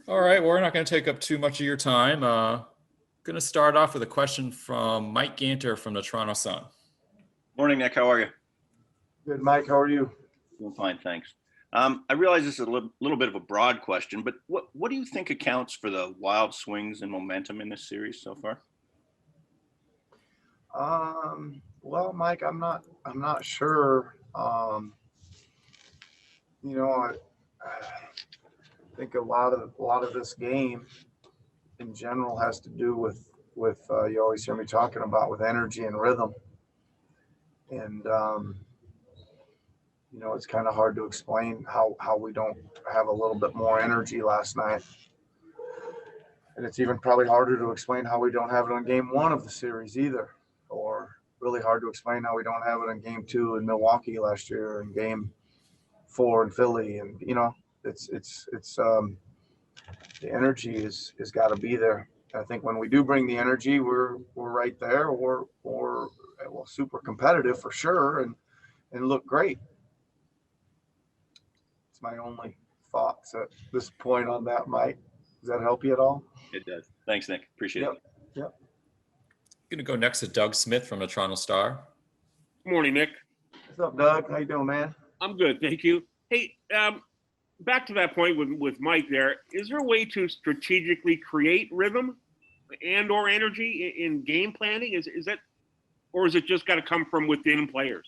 All right, well, we're not going to take up too much of your time. Going to start off with a question from Mike Ganter from the Toronto Sun. Morning, Nick. How are you? Good, Mike. How are you? Doing fine, thanks. I realize this is a little bit of a broad question, but what do you think accounts for the wild swings in momentum in this series so far? Well, Mike, I'm not sure. I think a lot of this game in general has to do with you always hear me talking about with energy and rhythm, and it's kind of hard to explain how we don't have a little bit more energy last night, and it's even probably harder to explain how we don't have it on game one of the series either, or really hard to explain how we don't have it in game two in Milwaukee last year and game four in Philly. And it's the energy is got to be there. I think when we do bring the energy, we're right there, or super competitive for sure, and look great. It's my only thoughts at this point on that, Mike. Does that help you at all? It does. Thanks, Nick. Appreciate it. Yep. Going to go next to Doug Smith from the Toronto Star. Good morning, Nick. What's up, Doug? How you doing, man? I'm good, thank you. Hey, back to that point with Mike there, is there a way to strategically create rhythm and or energy in game planning? Is that, or is it just got to come from within players?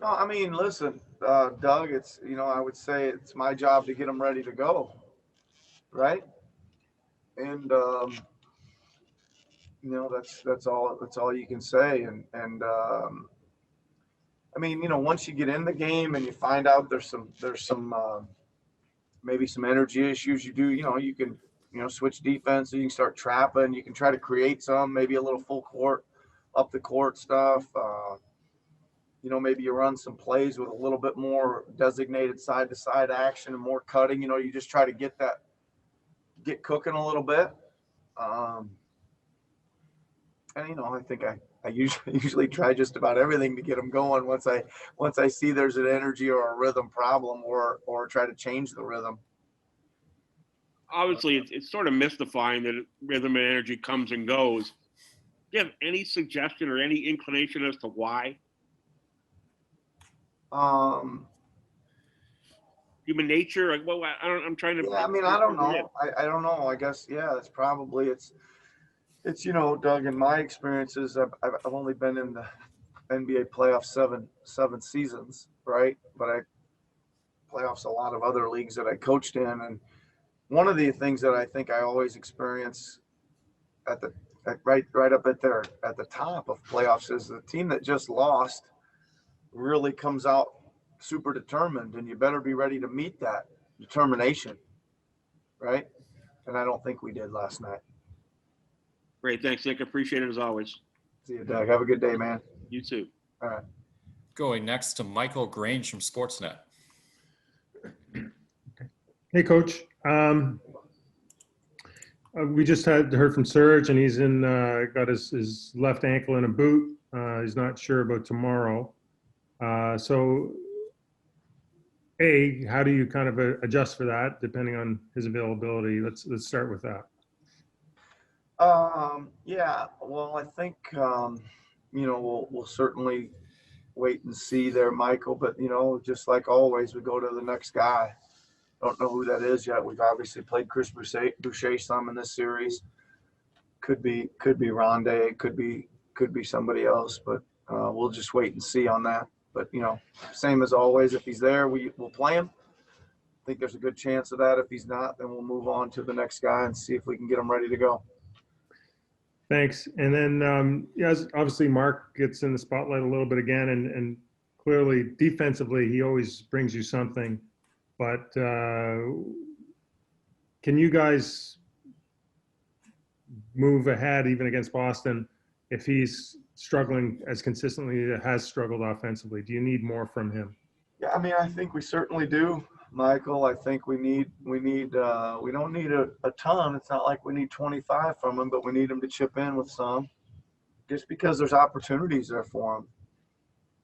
No, I mean, listen, Doug, it's, I would say it's my job to get them ready to go, right? And, that's all you can say. And I mean, once you get in the game and you find out there's some maybe some energy issues, you can, switch defense, so you can start trapping, you can try to create some, maybe a little full court, up the court stuff. Maybe you run some plays with a little bit more designated side to side action and more cutting, you just try to get cooking a little bit. And I think I usually try just about everything to get them going once I see there's an energy or a rhythm problem, or try to change the rhythm. Obviously, it's sort of mystifying that rhythm and energy comes and goes. Do you have any suggestion or any inclination as to why? Human nature? Like, well, I'm trying to. Yeah, I mean, I don't know. I don't know. I guess, yeah, it's probably it's Doug, in my experiences, I've only been in the NBA playoffs seven seasons, right? But I playoffs a lot of other leagues that I coached in, and one of the things that I think I always experience right up at the top of playoffs is the team that just lost really comes out super determined, and you better be ready to meet that determination, right? And I don't think we did last night. Great. Thanks, Nick. Appreciate it as always. See you, Doug. Have a good day, man. You too. All right. Going next to Michael Grange from Sportsnet. Hey, Coach. We just heard from Serge, and he's got his left ankle in a boot. He's not sure about tomorrow. So, how do you kind of adjust for that, depending on his availability? Let's start with that. Yeah. Well, I think we'll certainly wait and see there, Michael. But just like always, we go to the next guy. Don't know who that is yet. We've obviously played Chris Boucher some in this series. Could be Rondae. Could be somebody else. But we'll just wait and see on that. But same as always, if he's there, we'll play him. I think there's a good chance of that. If he's not, then we'll move on to the next guy and see if we can get him ready to go. Thanks. And then, obviously Marc gets in the spotlight a little bit again, and clearly defensively, he always brings you something. But can you guys move ahead even against Boston if he's struggling as consistently as has struggled offensively? Do you need more from him? Yeah, I mean, I think we certainly do, Michael. I think we don't need a ton. It's not like we need 25 from him, but we need him to chip in with some, just because there's opportunities there for him.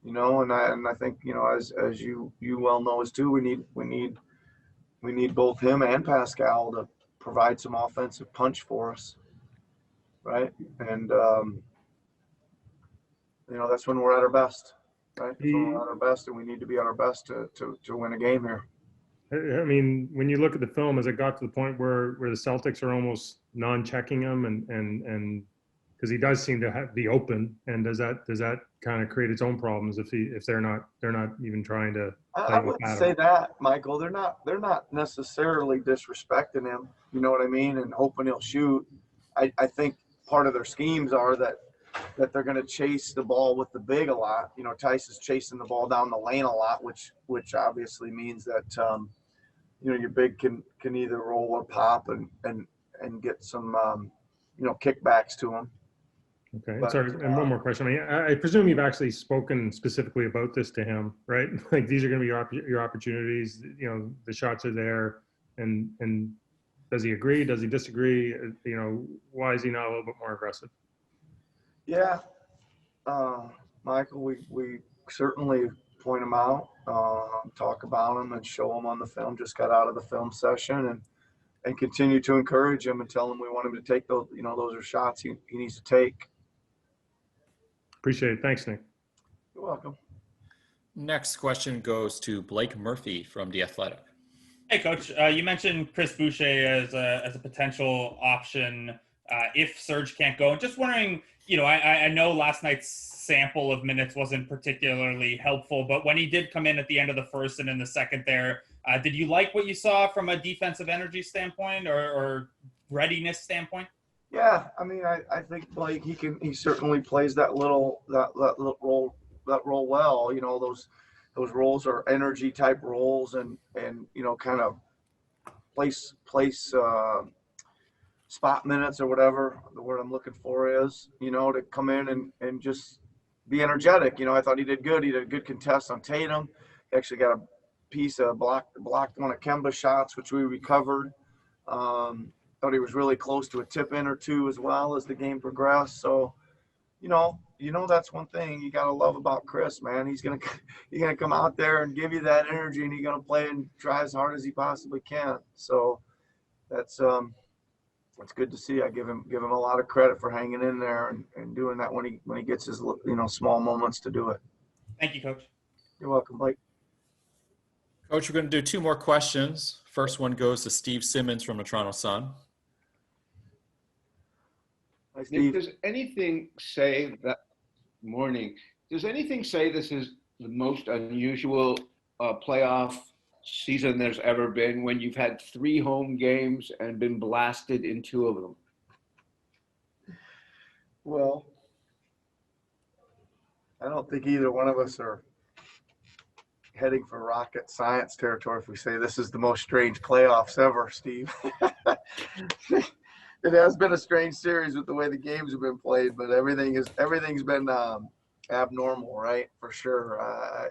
And I think, as you well know as too, we need we need both him and Pascal to provide some offensive punch for us, right? And that's when we're at our best, right? That's when we're at our best, and we need to be at our best to win a game here. I mean, when you look at the film, as it got to the point where the Celtics are almost non-checking him, and because he does seem to be open, and does that kind of create its own problems if they're not even trying to? I wouldn't say that, Michael. They're not necessarily disrespecting him. You know what I mean? And hoping he'll shoot. I think part of their schemes are that they're going to chase the ball with the big a lot. Tice is chasing the ball down the lane a lot, which obviously means that your big can either roll or pop and get some kickbacks to him. Okay. But, Sorry, and one more question. I mean, I presume you've actually spoken specifically about this to him, right? Like, these are going to be your opportunities. The shots are there, and does he agree? Does he disagree? Why is he not a little bit more aggressive? Yeah, Michael, we certainly point him out, talk about him, and show him on the film. Just got out of the film session, and continue to encourage him and tell him we want him to take those. Those are shots he needs to take. Appreciate it. Thanks, Nick. You're welcome. Next question goes to Blake Murphy from The Athletic. Hey, Coach. You mentioned Chris Boucher as a potential option if Serge can't go. And just wondering, I know last night's sample of minutes wasn't particularly helpful, but when he did come in at the end of the first and in the second there, did you like what you saw from a defensive energy standpoint or readiness standpoint? Yeah, I mean, I think Blake, he certainly plays that role well. Those roles are energy type roles, and kind of place spot minutes or whatever the word I'm looking for is, to come in and just be energetic. I thought he did good. He did a good contest on Tatum. He actually got a piece of blocked one of Kemba's shots, which we recovered. Thought he was really close to a tip in or two as well as the game progressed. So, that's one thing you gotta love about Chris, man. He's gonna come out there and give you that energy, and he's gonna play and try as hard as he possibly can. So that's good to see. I give him a lot of credit for hanging in there and doing that when he gets his small moments to do it. Thank you, Coach. You're welcome, Blake. Coach, we're going to do two more questions. First one goes to Steve Simmons from the Toronto Sun. Hi, Steve. Nick, does anything say this is the most unusual playoff season there's ever been, when you've had 3 home games and been blasted in 2 of them? Well, I don't think either one of us are heading for rocket science territory if we say this is the most strange playoffs ever, Steve. It has been a strange series with the way the games have been played, but everything's been abnormal, right? For sure. I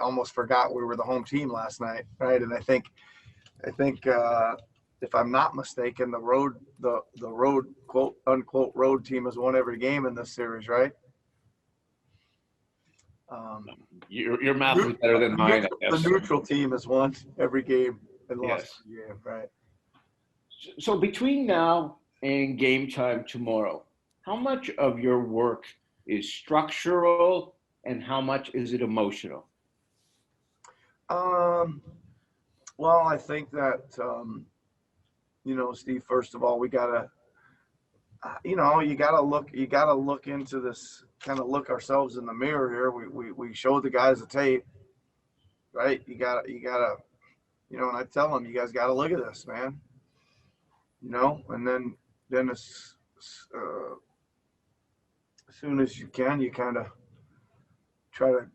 almost forgot we were the home team last night, right? And I think if I'm not mistaken, the road quote unquote road team has won every game in this series, right? Your math is better than mine, I guess. The neutral team has won every game and lost every game, right? So between now and game time tomorrow, how much of your work is structural and how much is it emotional? Well, I think that, Steve, first of all, we gotta, you gotta look into this, kind of look ourselves in the mirror here. We showed the guys the tape, right? You gotta, and I tell them, you guys gotta look at this, man. And then as soon as you can, you kind of try to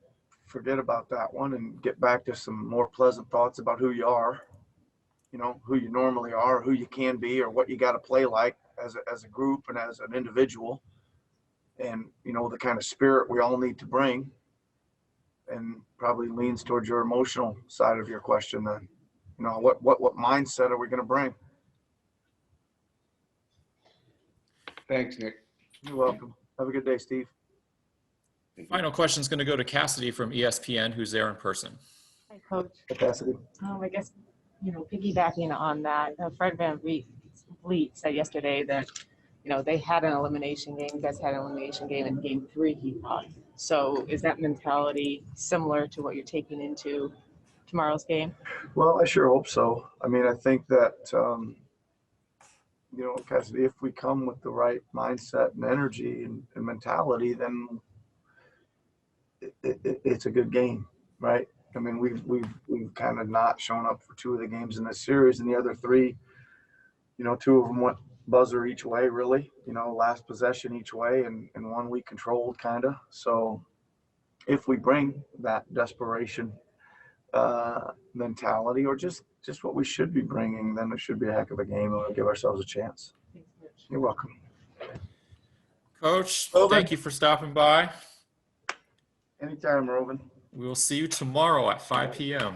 forget about that one and get back to some more pleasant thoughts about who you are, who you normally are, who you can be, or what you got to play like as a group and as an individual, and the kind of spirit we all need to bring. And probably leans towards your emotional side of your question then. What mindset are we going to bring? Thanks, Nick. You're welcome. Have a good day, Steve. Final question is going to go to Cassidy from ESPN, who's there in person. Hi, Coach. Capacity. I guess piggybacking on that, Fred VanVleet said yesterday that, they had an elimination game. You guys had an elimination game in game 3, he thought. So is that mentality similar to what you're taking into tomorrow's game? Well, I sure hope so. I mean, I think that, because if we come with the right mindset and energy and mentality, then it's a good game, right? I mean, we've kind of not shown up for 2 of the games in this series, and the other 3, 2 of them went buzzer each way, really. Last possession each way, and 1 we controlled, kind of. So if we bring that desperation mentality, or just what we should be bringing, then it should be a heck of a game, and we'll give ourselves a chance. You're welcome. Coach, Well, thank you for stopping by. Anytime, Rovan. We will see you tomorrow at 5 p.m.